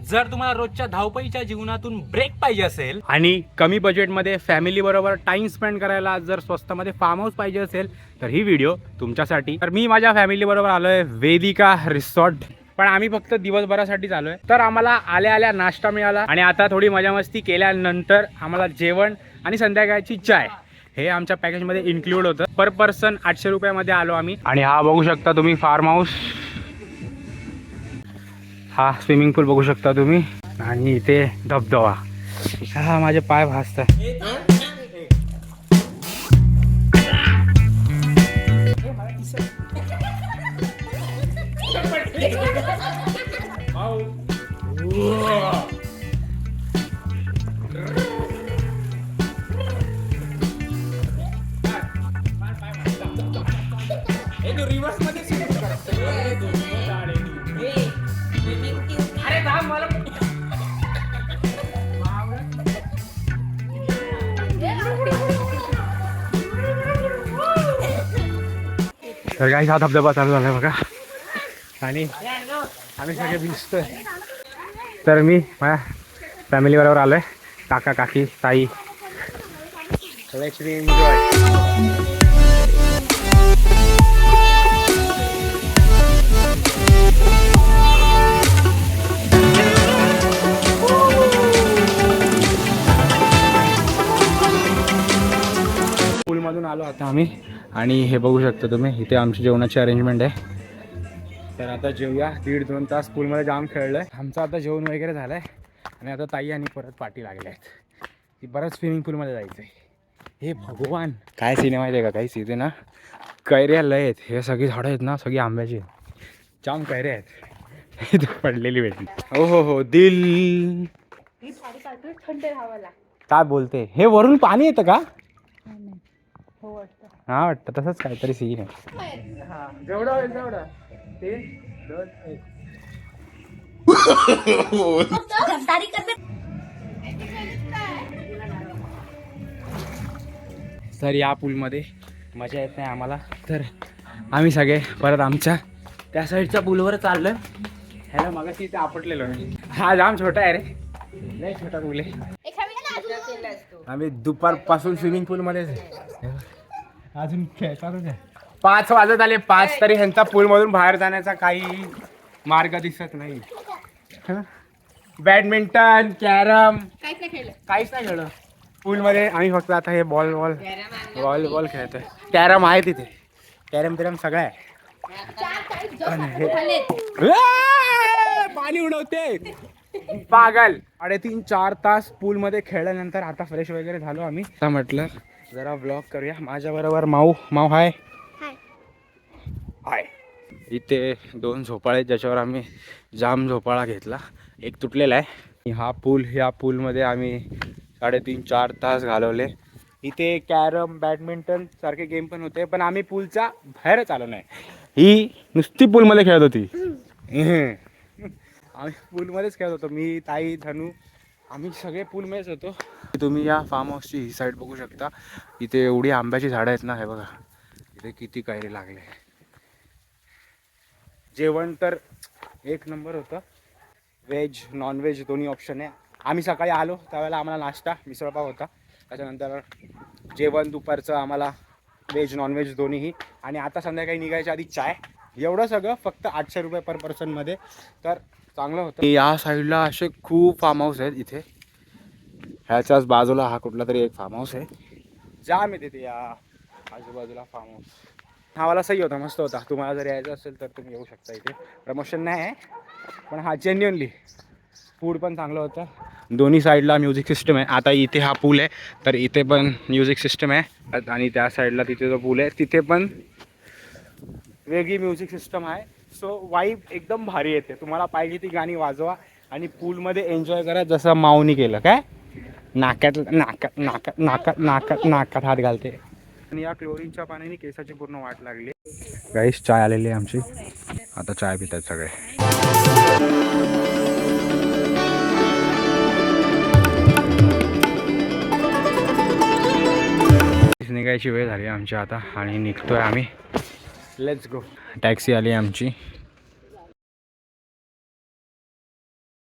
जर तुम्हाला रोजच्या धावपळीच्या जीवनातून ब्रेक पाहिजे असेल आणि कमी बजेटमध्ये फॅमिली बरोबर टाइम स्पेंड करायला जर स्वस्तामध्ये फार्म हाऊस पाहिजे असेल तर ही व्हिडिओ तुमच्यासाठी. तर मी माझ्या फॅमिली बरोबर आलोय वेदिका रिसॉर्ट. पण आम्ही फक्त दिवसभरासाठीच आलोय. तर आम्हाला आल्या आल्या नाश्ता मिळाला आणि आता थोडी मजा मस्ती केल्यानंतर आम्हाला जेवण आणि संध्याकाळची चाय हे आमच्या पॅकेजमध्ये इन्क्लूड होतं. पर पर्सन 800 रुपयामध्ये आलो आम्ही. आणि हा बघू शकता तुम्ही फार्म हाऊस, हा स्विमिंग पूल बघू शकता तुम्ही आणि इथे धबधबा. हा माझे पाय भासतात. तर काही हा धबधबा चालू झाला बघा आणि आम्ही सगळे भिजतोय. तर मी माझ्या फॅमिली बरोबर आलोय, काका काकी ताई. एन्जॉय. पूलमधून आलो आता आम्ही आणि हे बघू शकता तुम्ही इथे आमची जेवणाची अरेंजमेंट आहे. तर आता जेवूया. 1.5-2 तास पूलमध्ये जाम खेळलोय. आमचं आता जेवण वगैरे झालं आहे आणि आता ताई आणि परत पाठी लागल्या आहेत की बरंच स्विमिंग पूलमध्ये जायचं आहे. हे भगवान काय सिनेमा आहे का, काही सीन ना कैऱ्या लय आहेत. हे सगळी झाडं आहेत ना सगळी आंब्याची, जाम कैऱ्या आहेत. इथे पडलेली भेटली. हो हो हो दिल काय बोलते. हे वरून पाणी येतं का? हा वाटतं तसंच काहीतरी सीन आहे. जेवढं होईल तेवढं. 3, 2, 1. तर या पूलमध्ये मजा येत नाही आम्हाला. तर आम्ही सगळे परत आमच्या त्या साईडच्या पूलवर चाललोय. ह्याला मगाशी इथे आपटलेलो मी. हा जाम छोटा आहे रे, लय छोटा पूल आहे. आम्ही दुपारपासून स्विमिंग पूलमध्येच अजून खेळतातच आहे. 5 वाजत आले 5 तरी ह्यांचा पूलमधून बाहेर जाण्याचा काही मार्ग दिसत नाही. बॅडमिंटन कॅरम काहीच नाही खेळलं पूलमध्ये. आम्ही फक्त आता हे बॉल खेळतोय. कॅरम आहे तिथे, कॅरम सगळं आहे. पाणी उडवते पागल. 3.5-4 तास पूलमध्ये खेळल्यानंतर आता फ्रेश वगैरे झालो आम्ही. आता म्हटलं जरा ब्लॉग करूया. माझ्या बरोबर माऊ हाय. इथे 2 झोपाळे ज्याच्यावर आम्ही जाम झोपाळा घेतला. एक तुटलेला आहे. हा पूल, या पूलमध्ये आम्ही 3.5-4 तास घालवले. इथे कॅरम बॅडमिंटन सारखे गेम पण होते पण आम्ही पूलचा बाहेरच आलो नाही. ही नुसती पूलमध्ये खेळत होती. आम्ही पूलमध्येच खेळत होतो. मी ताई धनू आम्ही सगळे पूलमध्येच होतो. तुम्ही या फार्म हाऊसची ही साईड बघू शकता. इथे एवढी आंब्याची झाडं आहेत ना. हे बघा इथे किती कैरी लागले. जेवण तर एक नंबर होतं. व्हेज नॉनव्हेज दोन्ही ऑप्शन आहे. आम्ही सकाळी आलो त्यावेळेला आम्हाला नाश्ता मिसळपाव होता. त्याच्यानंतर जेवण दुपारचं आम्हाला व्हेज नॉनव्हेज दोन्हीही. आणि आता संध्याकाळी निघायच्या आधी चाय. एवढं सगळं फक्त 800 रुपये पर पर्सनमध्ये. तर चांगलं होतं. या साईडला असे खूप फार्म हाऊस आहेत. इथे ह्याच्याच बाजूला हा कुठला तरी एक फार्म हाऊस आहे. जाम आहे तिथे या आजूबाजूला फार्म हाऊस. हा वाला सही होता, मस्त होता. तुम्हाला जर यायचं असेल तर तुम्ही येऊ शकता. इथे प्रमोशन नाही आहे पण हा जेन्युअनली फूड पण चांगलं होतं. दोन्ही साईडला म्युझिक सिस्टम आहे. आता इथे हा पूल आहे तर इथे पण म्युझिक सिस्टम आहे आणि त्या साईडला तिथे जो पूल आहे तिथे पण वेगळी म्युझिक सिस्टम आहे. सो वाईब एकदम भारी येते. तुम्हाला पाहिजे ती गाणी वाजवा आणि पूलमध्ये एन्जॉय करा जसं माऊनी केलं. काय नाकात हात घालते. आणि या क्लोरीनच्या पाण्याने केसाची पूर्ण वाट लागली. गाईस चाय आलेली आहे आमची. आता चाय पितात सगळे. निघायची वेळ झाली आमची आता आणि निघतोय आम्ही. Let's go. टॅक्सी आली आमची.